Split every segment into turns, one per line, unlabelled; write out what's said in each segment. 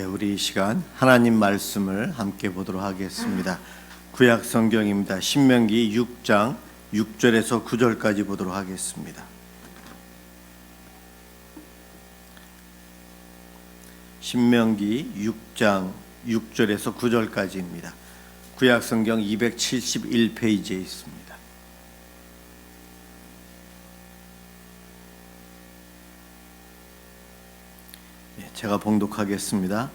우리 이 시간 하나님 말씀을 함께 보도록 하겠습니다. 구약 성경입니다. 신명기 6장 6절에서 9절까지 보도록 하겠습니다. 신명기 6장 6절에서 9절까지입니다. 구약 성경 271페이지에 있습니다. 제가 봉독하겠습니다.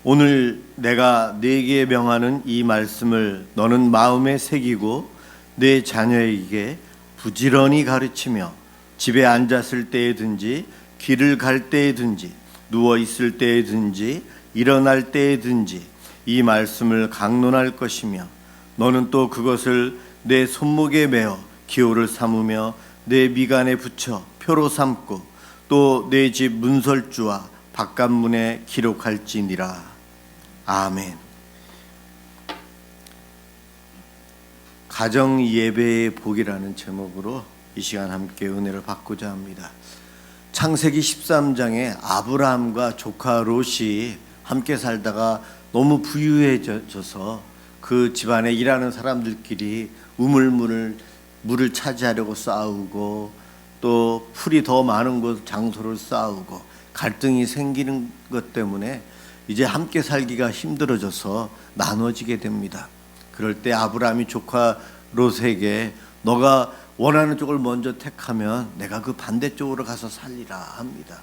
오늘 내가 네게 명하는 이 말씀을 너는 마음에 새기고 네 자녀에게 부지런히 가르치며 집에 앉았을 때에든지 길을 갈 때에든지 누워 있을 때에든지 일어날 때에든지 이 말씀을 강론할 것이며 너는 또 그것을 내 손목에 메어 기호를 삼으며 내 미간에 붙여 표로 삼고 또 내 집 문설주와 바깥문에 기록할지니라. 아멘. 가정 예배의 복이라는 제목으로 이 시간 함께 은혜를 받고자 합니다. 창세기 13장에 아브라함과 조카 롯이 함께 살다가 너무 부유해져서 그 집안에 일하는 사람들끼리 물을 차지하려고 싸우고 또 풀이 더 많은 곳 장소를 싸우고 갈등이 생기는 것 때문에 이제 함께 살기가 힘들어져서 나눠지게 됩니다. 그럴 때 아브라함이 조카 롯에게 너가 원하는 쪽을 먼저 택하면 내가 그 반대쪽으로 가서 살리라 합니다.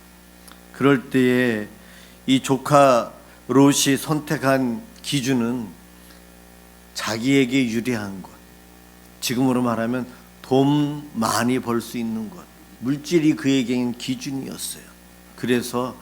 그럴 때에 이 조카 롯이 선택한 기준은 자기에게 유리한 것, 지금으로 말하면 돈 많이 벌 수 있는 것, 물질이 그에게는 기준이었어요. 그래서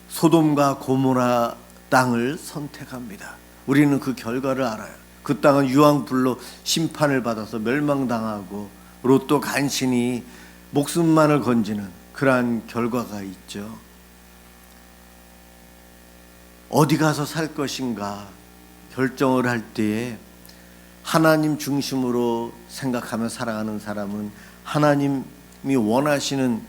소돔과 고모라 땅을 선택합니다. 우리는 그 결과를 알아요. 그 땅은 유황불로 심판을 받아서 멸망당하고 롯도 간신히 목숨만을 건지는 그러한 결과가 있죠. 어디 가서 살 것인가 결정을 할 때에 하나님 중심으로 생각하며 살아가는 사람은 하나님이 원하시는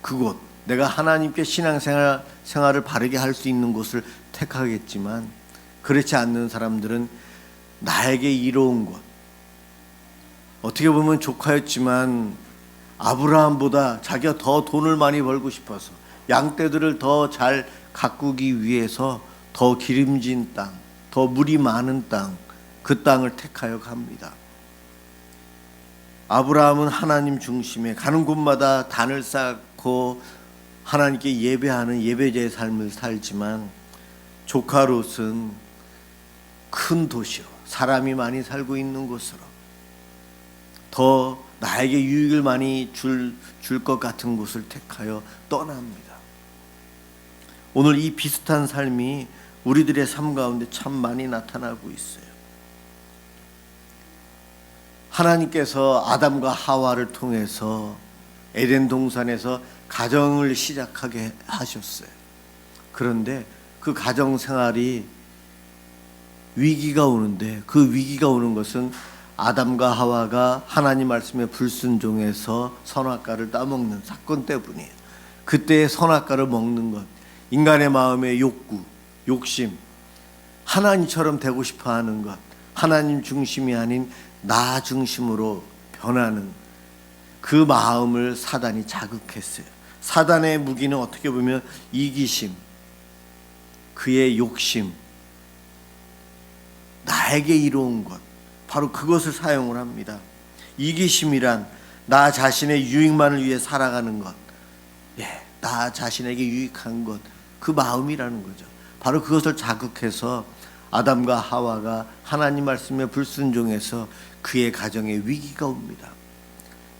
그곳, 내가 하나님께 신앙생활을 바르게 할 수 있는 곳을 택하겠지만 그렇지 않는 사람들은 나에게 이로운 곳, 어떻게 보면 조카였지만 아브라함보다 자기가 더 돈을 많이 벌고 싶어서 양떼들을 더 잘 가꾸기 위해서 더 기름진 땅, 더 물이 많은 땅, 그 땅을 택하여 갑니다. 아브라함은 하나님 중심에 가는 곳마다 단을 쌓고 하나님께 예배하는 예배자의 삶을 살지만 조카 롯은 큰 도시로, 사람이 많이 살고 있는 곳으로, 더 나에게 유익을 많이 줄 것 같은 곳을 택하여 떠납니다. 오늘 이 비슷한 삶이 우리들의 삶 가운데 참 많이 나타나고 있어요. 하나님께서 아담과 하와를 통해서 에덴 동산에서 가정을 시작하게 하셨어요. 그런데 그 가정 생활이 위기가 오는데 그 위기가 오는 것은 아담과 하와가 하나님 말씀에 불순종해서 선악과를 따먹는 사건 때문이에요. 그때의 선악과를 먹는 것, 인간의 마음의 욕구, 욕심, 하나님처럼 되고 싶어하는 것, 하나님 중심이 아닌 나 중심으로 변하는 그 마음을 사단이 자극했어요. 사단의 무기는 어떻게 보면 이기심, 그의 욕심, 나에게 이로운 것, 바로 그것을 사용을 합니다. 이기심이란 나 자신의 유익만을 위해 살아가는 것, 나 자신에게 유익한 것, 그 마음이라는 거죠. 바로 그것을 자극해서 아담과 하와가 하나님 말씀에 불순종해서 그의 가정에 위기가 옵니다.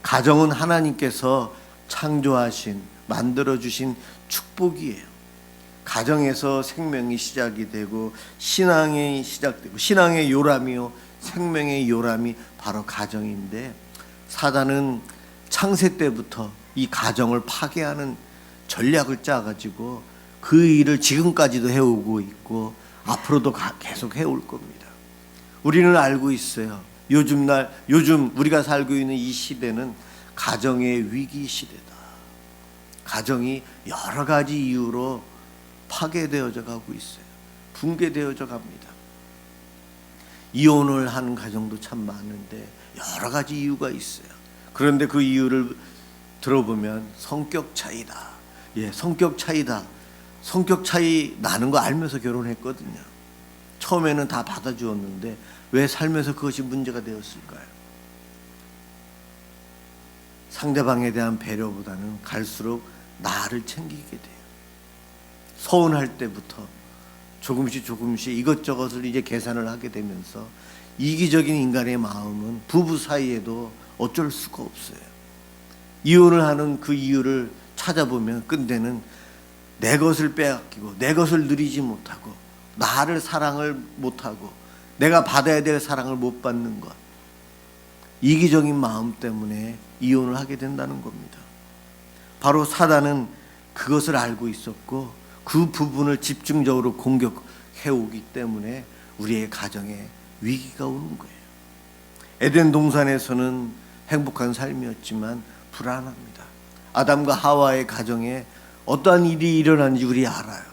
가정은 하나님께서 창조하신, 만들어주신 축복이에요. 가정에서 생명이 시작이 되고 신앙이 시작되고 신앙의 요람이요 생명의 요람이 바로 가정인데 사단은 창세 때부터 이 가정을 파괴하는 전략을 짜가지고 그 일을 지금까지도 해오고 있고 앞으로도 계속 해올 겁니다. 우리는 알고 있어요. 요즘 우리가 살고 있는 이 시대는 가정의 위기 시대다. 가정이 여러 가지 이유로 파괴되어져 가고 있어요. 붕괴되어져 갑니다. 이혼을 하는 가정도 참 많은데 여러 가지 이유가 있어요. 그런데 그 이유를 들어보면 성격 차이다. 성격 차이다. 성격 차이 나는 거 알면서 결혼했거든요. 처음에는 다 받아주었는데 왜 삶에서 그것이 문제가 되었을까요? 상대방에 대한 배려보다는 갈수록 나를 챙기게 돼요. 서운할 때부터 조금씩 이것저것을 이제 계산을 하게 되면서 이기적인 인간의 마음은 부부 사이에도 어쩔 수가 없어요. 이혼을 하는 그 이유를 찾아보면 끝내는 내 것을 빼앗기고 내 것을 누리지 못하고 나를 사랑을 못하고 내가 받아야 될 사랑을 못 받는 것, 이기적인 마음 때문에 이혼을 하게 된다는 겁니다. 바로 사단은 그것을 알고 있었고 그 부분을 집중적으로 공격해 오기 때문에 우리의 가정에 위기가 오는 거예요. 에덴 동산에서는 행복한 삶이었지만 불안합니다. 아담과 하와의 가정에 어떠한 일이 일어난지 우리 알아요.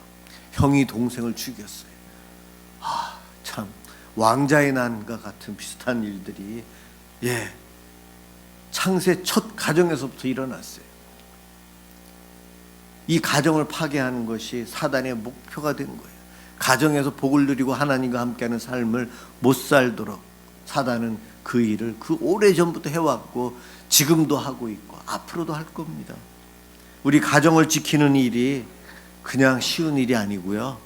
형이 동생을 죽였어요. 참 왕자의 난과 같은 비슷한 일들이 창세 첫 가정에서부터 일어났어요. 이 가정을 파괴하는 것이 사단의 목표가 된 거예요. 가정에서 복을 누리고 하나님과 함께하는 삶을 못 살도록 사단은 그 일을 그 오래전부터 해왔고 지금도 하고 있고 앞으로도 할 겁니다. 우리 가정을 지키는 일이 그냥 쉬운 일이 아니고요.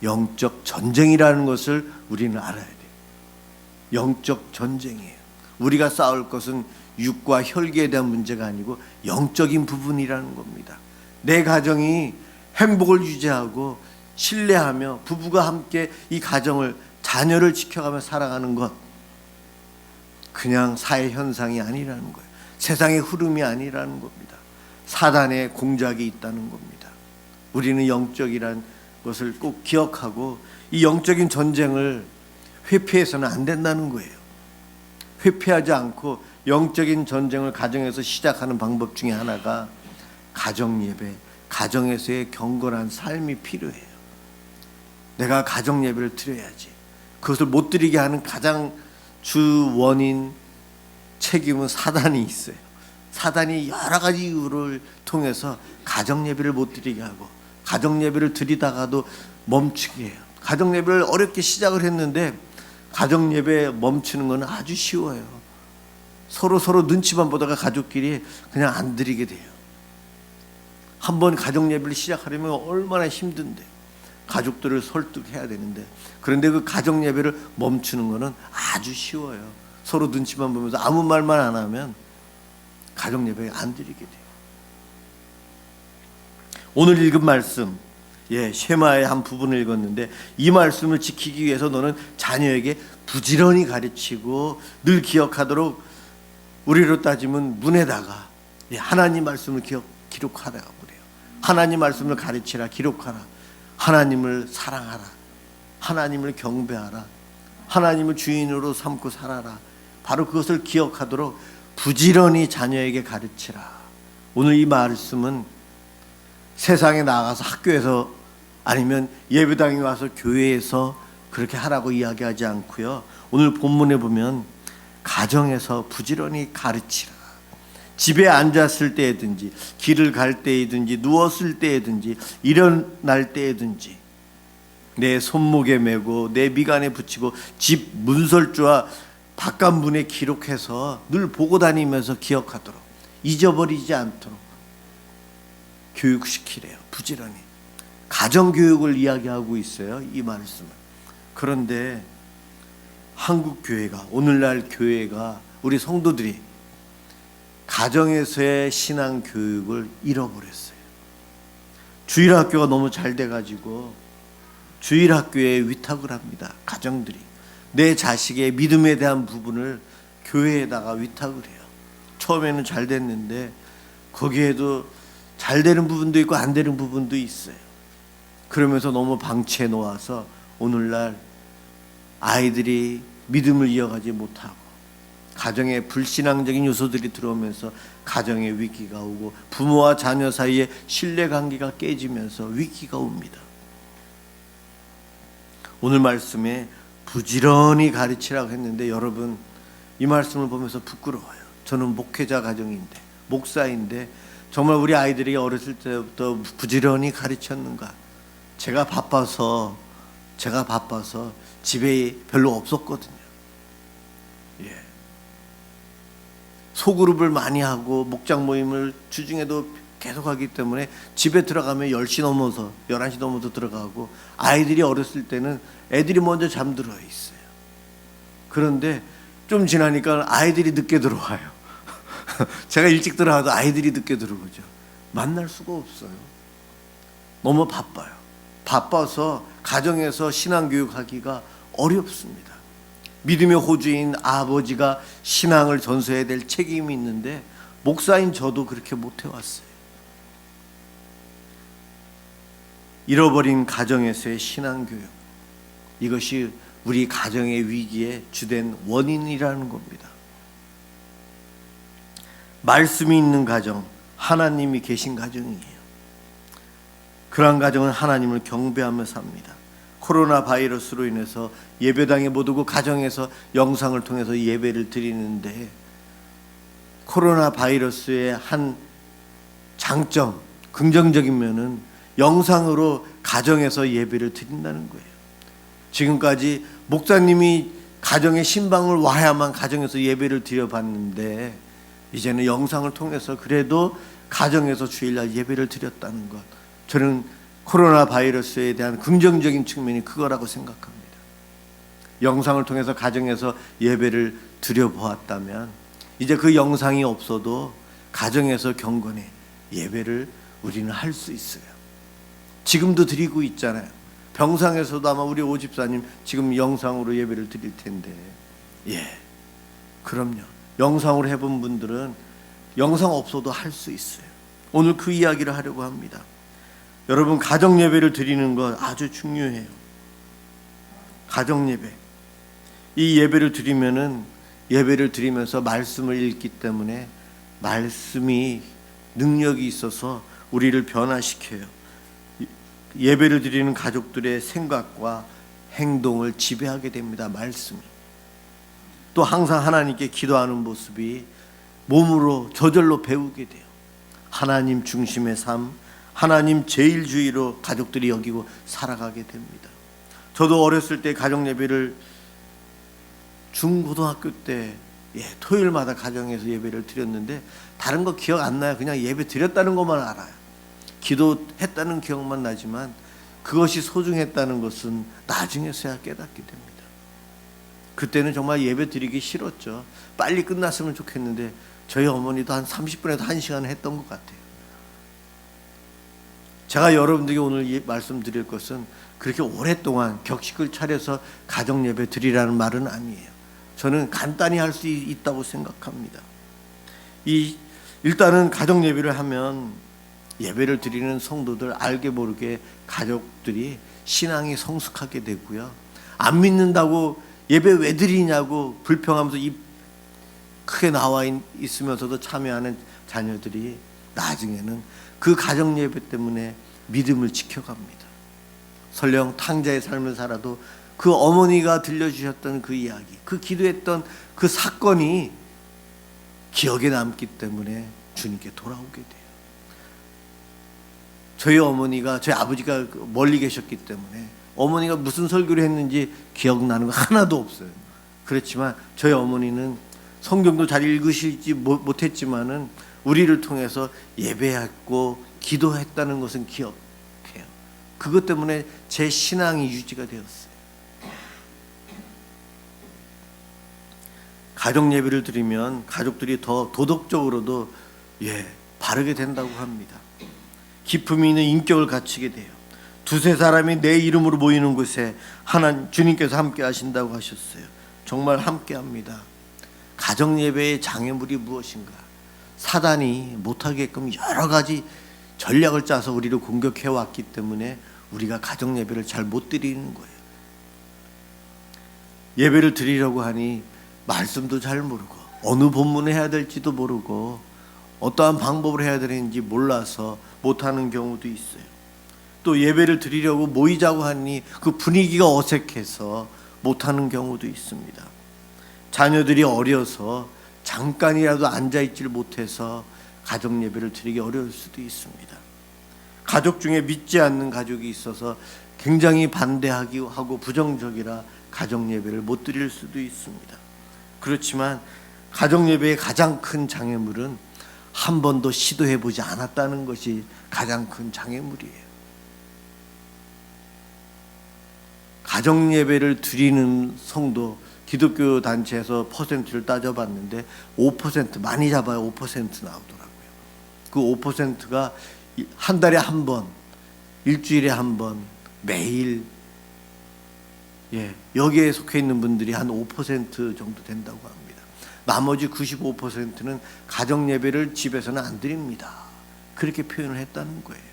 영적 전쟁이라는 것을 우리는 알아야 돼요. 영적 전쟁이에요. 우리가 싸울 것은 육과 혈기에 대한 문제가 아니고 영적인 부분이라는 겁니다. 내 가정이 행복을 유지하고 신뢰하며 부부가 함께 이 가정을 자녀를 지켜가며 살아가는 것, 그냥 사회 현상이 아니라는 거예요. 세상의 흐름이 아니라는 겁니다. 사단의 공작이 있다는 겁니다. 우리는 영적이란 것을 꼭 기억하고 이 영적인 전쟁을 회피해서는 안 된다는 거예요. 회피하지 않고 영적인 전쟁을 가정에서 시작하는 방법 중에 하나가 가정 예배, 가정에서의 경건한 삶이 필요해요. 내가 가정 예배를 드려야지. 그것을 못 드리게 하는 가장 주 원인 책임은 사단이 있어요. 사단이 여러 가지 이유를 통해서 가정 예배를 못 드리게 하고 가정 예배를 드리다가도 멈추게 해요. 가정 예배를 어렵게 시작을 했는데 가정 예배 멈추는 건 아주 쉬워요. 서로 눈치만 보다가 가족끼리 그냥 안 드리게 돼요. 한번 가정 예배를 시작하려면 얼마나 힘든데 가족들을 설득해야 되는데, 그런데 그 가정 예배를 멈추는 거는 아주 쉬워요. 서로 눈치만 보면서 아무 말만 안 하면 가정 예배에 안 드리게 돼요. 오늘 읽은 말씀, 쉐마의 한 부분을 읽었는데 이 말씀을 지키기 위해서 너는 자녀에게 부지런히 가르치고 늘 기억하도록, 우리로 따지면 문에다가 하나님 말씀을 기록하라고 그래요. 하나님 말씀을 가르치라, 기록하라. 하나님을 사랑하라. 하나님을 경배하라. 하나님을 주인으로 삼고 살아라. 바로 그것을 기억하도록 부지런히 자녀에게 가르치라. 오늘 이 말씀은 세상에 나가서 학교에서 아니면 예배당에 와서 교회에서 그렇게 하라고 이야기하지 않고요. 오늘 본문에 보면 가정에서 부지런히 가르치라. 집에 앉았을 때든지 길을 갈 때든지 누웠을 때든지 일어날 때든지 내 손목에 메고 내 미간에 붙이고 집 문설주와 바깥문에 기록해서 늘 보고 다니면서 기억하도록, 잊어버리지 않도록 교육시키래요. 부지런히 가정교육을 이야기하고 있어요, 이 말씀은. 그런데 한국 교회가, 오늘날 교회가, 우리 성도들이 가정에서의 신앙 교육을 잃어버렸어요. 주일학교가 너무 잘 돼가지고 주일학교에 위탁을 합니다. 가정들이 내 자식의 믿음에 대한 부분을 교회에다가 위탁을 해요. 처음에는 잘 됐는데 거기에도 잘 되는 부분도 있고 안 되는 부분도 있어요. 그러면서 너무 방치해 놓아서 오늘날 아이들이 믿음을 이어가지 못하고 가정에 불신앙적인 요소들이 들어오면서 가정에 위기가 오고 부모와 자녀 사이에 신뢰관계가 깨지면서 위기가 옵니다. 오늘 말씀에 부지런히 가르치라고 했는데 여러분 이 말씀을 보면서 부끄러워요. 저는 목회자 가정인데 목사인데 정말 우리 아이들이 어렸을 때부터 부지런히 가르쳤는가? 제가 바빠서 집에 별로 없었거든요. 예. 소그룹을 많이 하고 목장 모임을 주중에도 계속 하기 때문에 집에 들어가면 10시 넘어서 11시 넘어서 들어가고 아이들이 어렸을 때는 애들이 먼저 잠들어 있어요. 그런데 좀 지나니까 아이들이 늦게 들어와요. 제가 일찍 들어가도 아이들이 늦게 들어오죠. 만날 수가 없어요. 너무 바빠요. 바빠서 가정에서 신앙교육하기가 어렵습니다. 믿음의 호주인 아버지가 신앙을 전수해야 될 책임이 있는데 목사인 저도 그렇게 못해왔어요. 잃어버린 가정에서의 신앙교육, 이것이 우리 가정의 위기의 주된 원인이라는 겁니다. 말씀이 있는 가정, 하나님이 계신 가정이에요. 그러한 가정은 하나님을 경배하며 삽니다. 코로나 바이러스로 인해서 예배당에 못 오고 가정에서 영상을 통해서 예배를 드리는데 코로나 바이러스의 한 장점, 긍정적인 면은 영상으로 가정에서 예배를 드린다는 거예요. 지금까지 목사님이 가정에 신방을 와야만 가정에서 예배를 드려봤는데 이제는 영상을 통해서 그래도 가정에서 주일날 예배를 드렸다는 것, 저는 코로나 바이러스에 대한 긍정적인 측면이 그거라고 생각합니다. 영상을 통해서 가정에서 예배를 드려보았다면 이제 그 영상이 없어도 가정에서 경건의 예배를 우리는 할 수 있어요. 지금도 드리고 있잖아요. 병상에서도 아마 우리 오 집사님 지금 영상으로 예배를 드릴 텐데, 예, 그럼요. 영상으로 해본 분들은 영상 없어도 할 수 있어요. 오늘 그 이야기를 하려고 합니다. 여러분, 가정 예배를 드리는 것 아주 중요해요. 가정 예배. 이 예배를 드리면서 말씀을 읽기 때문에 말씀이 능력이 있어서 우리를 변화시켜요. 예배를 드리는 가족들의 생각과 행동을 지배하게 됩니다. 말씀이. 또 항상 하나님께 기도하는 모습이 몸으로 저절로 배우게 돼요. 하나님 중심의 삶, 하나님 제일주의로 가족들이 여기고 살아가게 됩니다. 저도 어렸을 때 가정 예배를 중고등학교 때 토요일마다 가정에서 예배를 드렸는데 다른 거 기억 안 나요. 그냥 예배 드렸다는 것만 알아요. 기도했다는 기억만 나지만 그것이 소중했다는 것은 나중에서야 깨닫게 됩니다. 그때는 정말 예배 드리기 싫었죠. 빨리 끝났으면 좋겠는데 저희 어머니도 한 30분에도 1시간 했던 것 같아요. 제가 여러분들에게 오늘 말씀드릴 것은 그렇게 오랫동안 격식을 차려서 가정 예배 드리라는 말은 아니에요. 저는 간단히 할 수 있다고 생각합니다. 일단은 가정 예배를 하면 예배를 드리는 성도들 알게 모르게 가족들이 신앙이 성숙하게 되고요. 안 믿는다고 예배 왜 드리냐고 불평하면서 입 크게 나와 있으면서도 참여하는 자녀들이 나중에는 그 가정 예배 때문에 믿음을 지켜갑니다. 설령 탕자의 삶을 살아도 그 어머니가 들려주셨던 그 이야기, 그 기도했던 그 사건이 기억에 남기 때문에 주님께 돌아오게 돼요. 저희 어머니가, 저희 아버지가 멀리 계셨기 때문에 어머니가 무슨 설교를 했는지 기억나는 거 하나도 없어요. 그렇지만 저희 어머니는 성경도 잘 읽으시지 못했지만은 우리를 통해서 예배했고 기도했다는 것은 기억해요. 그것 때문에 제 신앙이 유지가 되었어요. 가정 예배를 드리면 가족들이 더 도덕적으로도 바르게 된다고 합니다. 기품이 있는 인격을 갖추게 돼요. 두세 사람이 내 이름으로 모이는 곳에 주님께서 함께 하신다고 하셨어요. 정말 함께 합니다. 가정 예배의 장애물이 무엇인가? 사단이 못하게끔 여러 가지 전략을 짜서 우리를 공격해 왔기 때문에 우리가 가정 예배를 잘 못 드리는 거예요. 예배를 드리려고 하니 말씀도 잘 모르고 어느 본문을 해야 될지도 모르고 어떠한 방법을 해야 되는지 몰라서 못하는 경우도 있어요. 또 예배를 드리려고 모이자고 하니 그 분위기가 어색해서 못하는 경우도 있습니다. 자녀들이 어려서 잠깐이라도 앉아있지를 못해서 가정 예배를 드리기 어려울 수도 있습니다. 가족 중에 믿지 않는 가족이 있어서 굉장히 반대하고 부정적이라 가정 예배를 못 드릴 수도 있습니다. 그렇지만 가정 예배의 가장 큰 장애물은 한 번도 시도해보지 않았다는 것이 가장 큰 장애물이에요. 가정 예배를 드리는 성도, 기독교 단체에서 퍼센트를 따져봤는데 5%, 많이 잡아야 5% 나오더라고요. 그 5%가 한 달에 한 번, 일주일에 한 번, 매일, 여기에 속해 있는 분들이 한 5% 정도 된다고 합니다. 나머지 95%는 가정 예배를 집에서는 안 드립니다. 그렇게 표현을 했다는 거예요.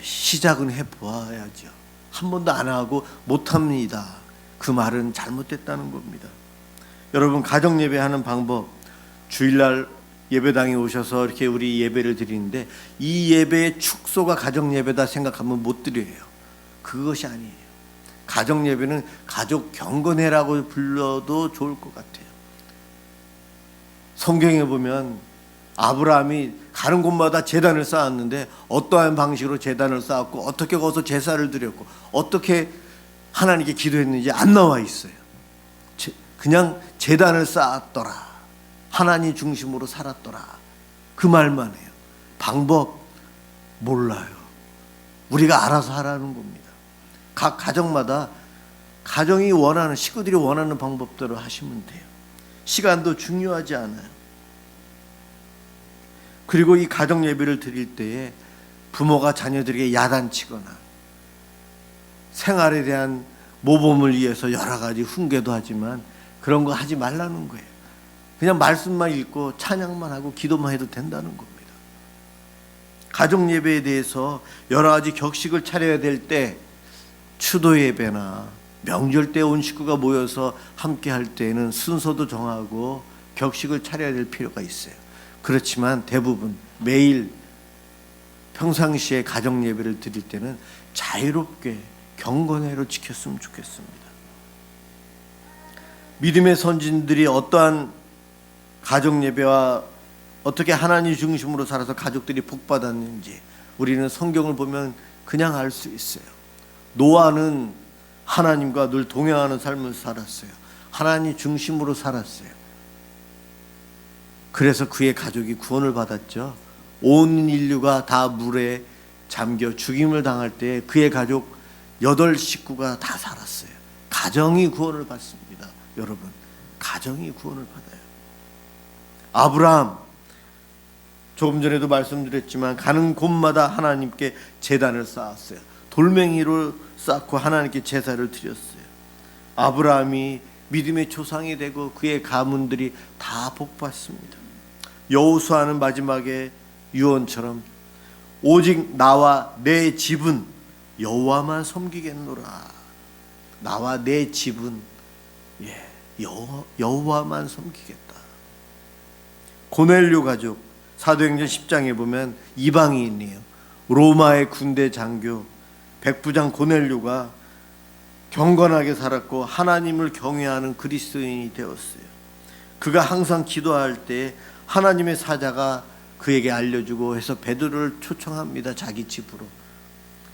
시작은 해보아야죠. 한 번도 안 하고 못합니다. 그 말은 잘못됐다는 겁니다. 여러분, 가정 예배하는 방법, 주일날 예배당에 오셔서 이렇게 우리 예배를 드리는데 이 예배의 축소가 가정 예배다 생각하면 못 드려요. 그것이 아니에요. 가정 예배는 가족 경건회라고 불러도 좋을 것 같아요. 성경에 보면 아브라함이 가는 곳마다 제단을 쌓았는데 어떠한 방식으로 제단을 쌓았고 어떻게 거기서 제사를 드렸고 어떻게 하나님께 기도했는지 안 나와 있어요. 그냥 제단을 쌓았더라. 하나님 중심으로 살았더라. 그 말만 해요. 방법 몰라요. 우리가 알아서 하라는 겁니다. 각 가정마다 가정이 원하는, 식구들이 원하는 방법대로 하시면 돼요. 시간도 중요하지 않아요. 그리고 이 가정 예배를 드릴 때에 부모가 자녀들에게 야단치거나 생활에 대한 모범을 위해서 여러 가지 훈계도 하지만 그런 거 하지 말라는 거예요. 그냥 말씀만 읽고 찬양만 하고 기도만 해도 된다는 겁니다. 가정 예배에 대해서 여러 가지 격식을 차려야 될 때, 추도 예배나 명절 때 온 식구가 모여서 함께 할 때에는 순서도 정하고 격식을 차려야 될 필요가 있어요. 그렇지만 대부분 매일 평상시에 가정 예배를 드릴 때는 자유롭게 경건회로 지켰으면 좋겠습니다. 믿음의 선진들이 어떠한 가정 예배와 어떻게 하나님 중심으로 살아서 가족들이 복받았는지 우리는 성경을 보면 그냥 알 수 있어요. 노아는 하나님과 늘 동행하는 삶을 살았어요. 하나님 중심으로 살았어요. 그래서 그의 가족이 구원을 받았죠. 온 인류가 다 물에 잠겨 죽임을 당할 때 그의 가족 8식구가 다 살았어요. 가정이 구원을 받습니다. 여러분, 가정이 구원을 받아요. 아브라함, 조금 전에도 말씀드렸지만 가는 곳마다 하나님께 제단을 쌓았어요. 돌멩이로 쌓고 하나님께 제사를 드렸어요. 아브라함이 믿음의 조상이 되고 그의 가문들이 다 복받습니다. 여호수아는 마지막에 유언처럼 오직 나와 내 집은 여호와만 섬기겠노라. 나와 내 집은 여호와만 섬기겠다. 고넬료 가족, 사도행전 10장에 보면 이방인이에요. 로마의 군대 장교 백부장 고넬료가 경건하게 살았고 하나님을 경외하는 그리스도인이 되었어요. 그가 항상 기도할 때 하나님의 사자가 그에게 알려주고 해서 베드로를 초청합니다. 자기 집으로.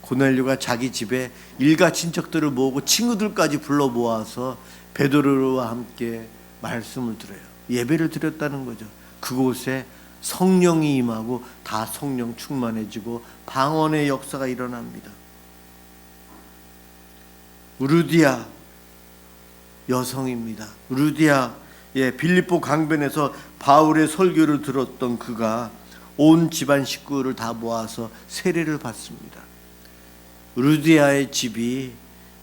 고넬료가 자기 집에 일가 친척들을 모으고 친구들까지 불러 모아서 베드로와 함께 말씀을 드려요. 예배를 드렸다는 거죠. 그곳에 성령이 임하고 다 성령 충만해지고 방언의 역사가 일어납니다. 루디아 여성입니다. 루디아, 빌립보 강변에서 바울의 설교를 들었던 그가 온 집안 식구를 다 모아서 세례를 받습니다. 루디아의 집이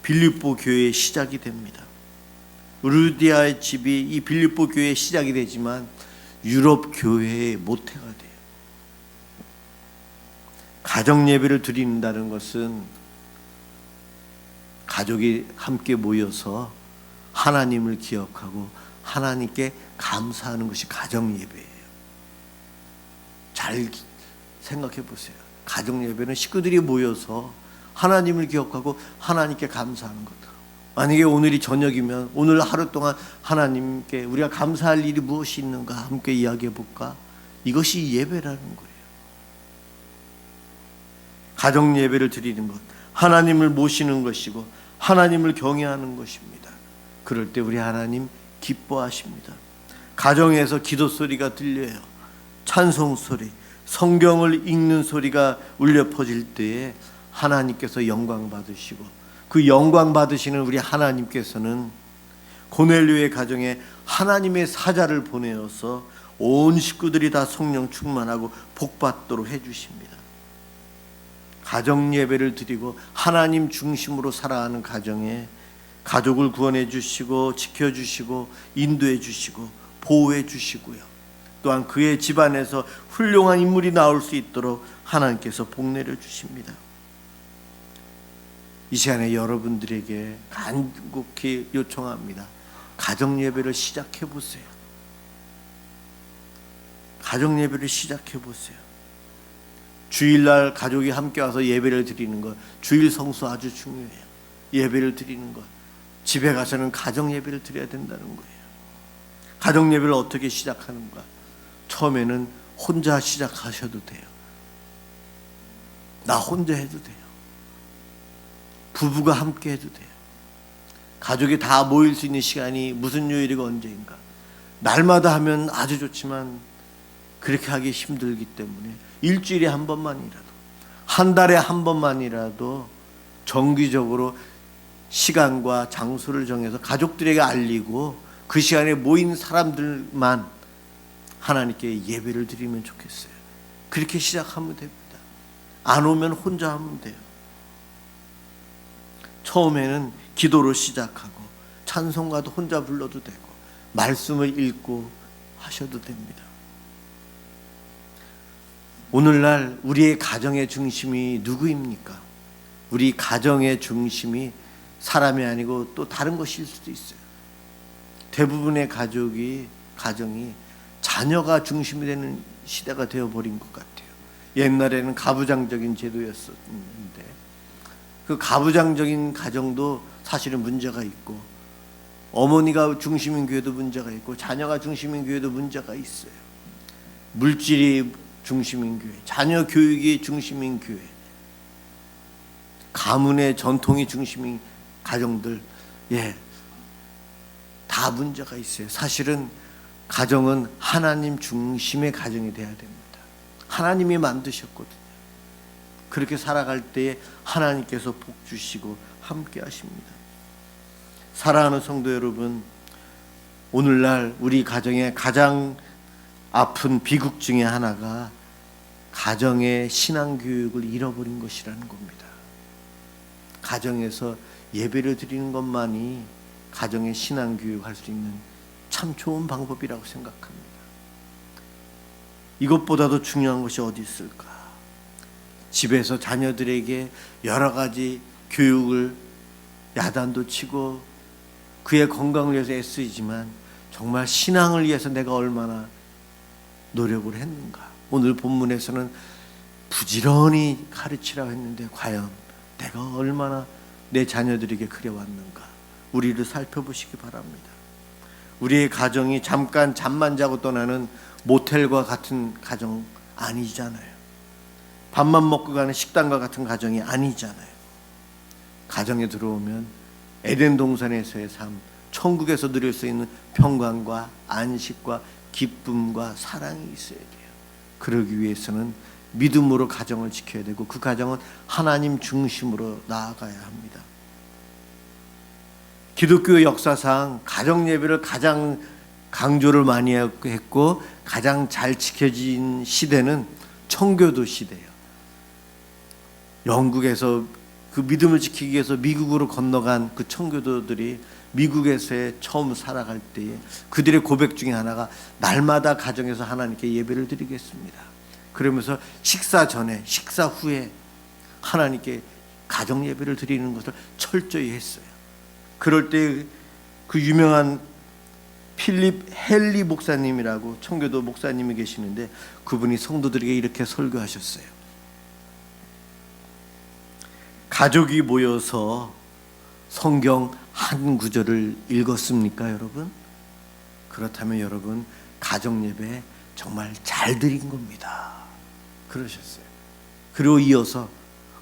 빌립보 교회의 시작이 됩니다. 루디아의 집이 이 빌립보 교회의 시작이 되지만 유럽 교회의 모태가 돼요. 가정 예배를 드린다는 것은 가족이 함께 모여서 하나님을 기억하고 하나님께 감사하는 것이 가정 예배예요. 잘 생각해 보세요. 가정 예배는 식구들이 모여서 하나님을 기억하고 하나님께 감사하는 거다. 만약에 오늘이 저녁이면 오늘 하루 동안 하나님께 우리가 감사할 일이 무엇이 있는가 함께 이야기해 볼까? 이것이 예배라는 거예요. 가정 예배를 드리는 것, 하나님을 모시는 것이고 하나님을 경외하는 것입니다. 그럴 때 우리 하나님 기뻐하십니다. 가정에서 기도 소리가 들려요. 찬송 소리, 성경을 읽는 소리가 울려 퍼질 때에 하나님께서 영광 받으시고, 그 영광 받으시는 우리 하나님께서는 고넬료의 가정에 하나님의 사자를 보내어서 온 식구들이 다 성령 충만하고 복받도록 해주십니다. 가정 예배를 드리고 하나님 중심으로 살아가는 가정에 가족을 구원해 주시고 지켜주시고 인도해 주시고 보호해 주시고요. 또한 그의 집안에서 훌륭한 인물이 나올 수 있도록 하나님께서 복 내려 주십니다. 이 시간에 여러분들에게 간곡히 요청합니다. 가정 예배를 시작해 보세요. 가정 예배를 시작해 보세요. 주일날 가족이 함께 와서 예배를 드리는 것, 주일 성수 아주 중요해요. 예배를 드리는 것, 집에 가서는 가정 예배를 드려야 된다는 거예요. 가정 예배를 어떻게 시작하는가? 처음에는 혼자 시작하셔도 돼요. 나 혼자 해도 돼요. 부부가 함께 해도 돼요. 가족이 다 모일 수 있는 시간이 무슨 요일이고 언제인가. 날마다 하면 아주 좋지만 그렇게 하기 힘들기 때문에 일주일에 한 번만이라도, 한 달에 한 번만이라도 정기적으로 시간과 장소를 정해서 가족들에게 알리고 그 시간에 모인 사람들만 하나님께 예배를 드리면 좋겠어요. 그렇게 시작하면 됩니다. 안 오면 혼자 하면 돼요. 처음에는 기도로 시작하고 찬송가도 혼자 불러도 되고 말씀을 읽고 하셔도 됩니다. 오늘날 우리의 가정의 중심이 누구입니까? 우리 가정의 중심이 사람이 아니고 또 다른 것일 수도 있어요. 대부분의 가정이 자녀가 중심이 되는 시대가 되어버린 것 같아요. 옛날에는 가부장적인 제도였었는데 그 가부장적인 가정도 사실은 문제가 있고, 어머니가 중심인 교회도 문제가 있고, 자녀가 중심인 교회도 문제가 있어요. 물질이 중심인 교회, 자녀 교육이 중심인 교회, 가문의 전통이 중심인 가정들, 다 문제가 있어요. 사실은 가정은 하나님 중심의 가정이 돼야 됩니다. 하나님이 만드셨거든요. 그렇게 살아갈 때에 하나님께서 복 주시고 함께 하십니다. 사랑하는 성도 여러분, 오늘날 우리 가정의 가장 아픈 비극 중에 하나가 가정의 신앙교육을 잃어버린 것이라는 겁니다. 가정에서 예배를 드리는 것만이 가정의 신앙교육할 수 있는 참 좋은 방법이라고 생각합니다. 이것보다도 중요한 것이 어디 있을까? 집에서 자녀들에게 여러 가지 교육을 야단도 치고 그의 건강을 위해서 애쓰지만 정말 신앙을 위해서 내가 얼마나 노력을 했는가? 오늘 본문에서는 부지런히 가르치라고 했는데 과연 내가 얼마나 내 자녀들에게 그려왔는가? 우리를 살펴보시기 바랍니다. 우리의 가정이 잠깐 잠만 자고 떠나는 모텔과 같은 가정 아니잖아요. 밥만 먹고 가는 식당과 같은 가정이 아니잖아요. 가정에 들어오면 에덴 동산에서의 삶, 천국에서 누릴 수 있는 평강과 안식과 기쁨과 사랑이 있어야 돼요. 그러기 위해서는 믿음으로 가정을 지켜야 되고 그 가정은 하나님 중심으로 나아가야 합니다. 기독교 역사상 가정 예배를 가장 강조를 많이 했고 가장 잘 지켜진 시대는 청교도 시대예요. 영국에서 그 믿음을 지키기 위해서 미국으로 건너간 그 청교도들이 미국에서 처음 살아갈 때에 그들의 고백 중에 하나가 날마다 가정에서 하나님께 예배를 드리겠습니다. 그러면서 식사 전에 식사 후에 하나님께 가정 예배를 드리는 것을 철저히 했어요. 그럴 때 그 유명한 필립 헨리 목사님이라고 청교도 목사님이 계시는데 그분이 성도들에게 이렇게 설교하셨어요. 가족이 모여서 성경 한 구절을 읽었습니까, 여러분? 그렇다면 여러분 가정 예배 정말 잘 드린 겁니다. 그러셨어요. 그리고 이어서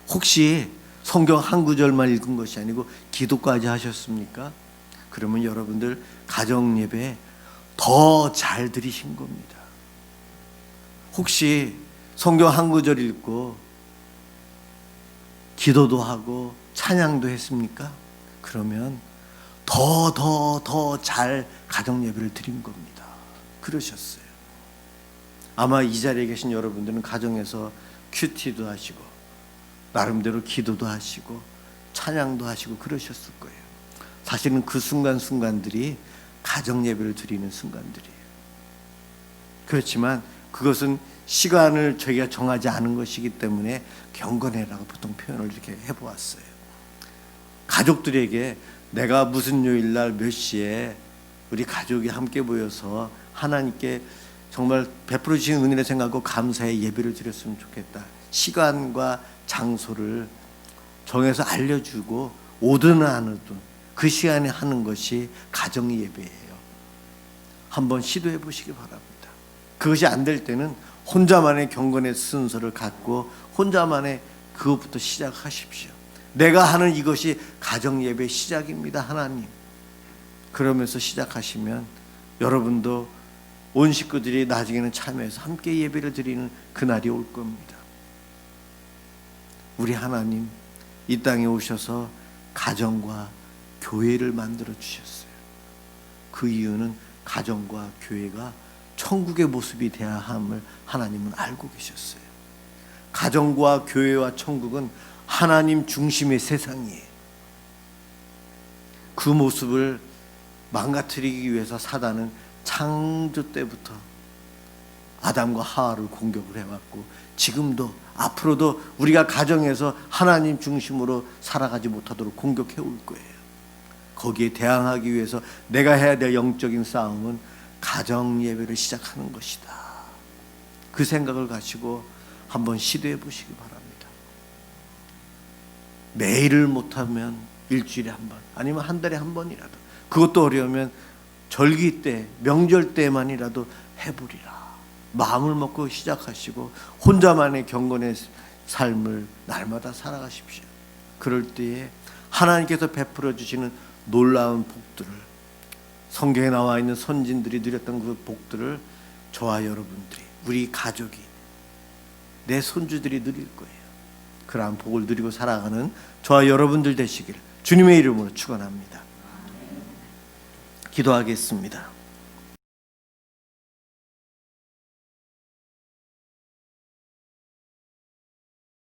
혹시 성경 한 구절만 읽은 것이 아니고 기도까지 하셨습니까? 그러면 여러분들 가정 예배 더 잘 드리신 겁니다. 혹시 성경 한 구절 읽고 기도도 하고 찬양도 했습니까? 그러면 더 잘 가정 예배를 드린 겁니다. 그러셨어요. 아마 이 자리에 계신 여러분들은 가정에서 큐티도 하시고 나름대로 기도도 하시고 찬양도 하시고 그러셨을 거예요. 사실은 그 순간순간들이 가정 예배를 드리는 순간들이에요. 그렇지만 그것은 시간을 저희가 정하지 않은 것이기 때문에 경건회라고 보통 표현을 이렇게 해보았어요. 가족들에게 내가 무슨 요일날 몇 시에 우리 가족이 함께 모여서 하나님께 정말 베풀어 주신 은혜를 생각하고 감사의 예배를 드렸으면 좋겠다. 시간과 장소를 정해서 알려주고 오든 안 오든 그 시간에 하는 것이 가정 예배예요. 한번 시도해 보시기 바랍니다. 그것이 안 될 때는 혼자만의 경건의 순서를 갖고 혼자만의 그것부터 시작하십시오. 내가 하는 이것이 가정 예배 시작입니다, 하나님. 그러면서 시작하시면 여러분도 온 식구들이 나중에는 참여해서 함께 예배를 드리는 그날이 올 겁니다. 우리 하나님 이 땅에 오셔서 가정과 교회를 만들어 주셨어요. 그 이유는 가정과 교회가 천국의 모습이 되어야 함을 하나님은 알고 계셨어요. 가정과 교회와 천국은 하나님 중심의 세상이에요. 그 모습을 망가뜨리기 위해서 사단은 창조 때부터 아담과 하와를 공격을 해왔고 지금도 앞으로도 우리가 가정에서 하나님 중심으로 살아가지 못하도록 공격해 올 거예요. 거기에 대항하기 위해서 내가 해야 될 영적인 싸움은 가정 예배를 시작하는 것이다. 그 생각을 가지고 한번 시도해 보시기 바랍니다. 매일을 못하면 일주일에 한 번, 아니면 한 달에 한 번이라도, 그것도 어려우면 절기 때, 명절 때만이라도 해보리라. 마음을 먹고 시작하시고 혼자만의 경건의 삶을 날마다 살아가십시오. 그럴 때에 하나님께서 베풀어 주시는 놀라운 복들을, 성경에 나와 있는 선진들이 누렸던 그 복들을 저와 여러분들이, 우리 가족이, 내 손주들이 누릴 거예요. 그러한 복을 누리고 살아가는 저와 여러분들 되시기를 주님의 이름으로 축원합니다. 기도하겠습니다.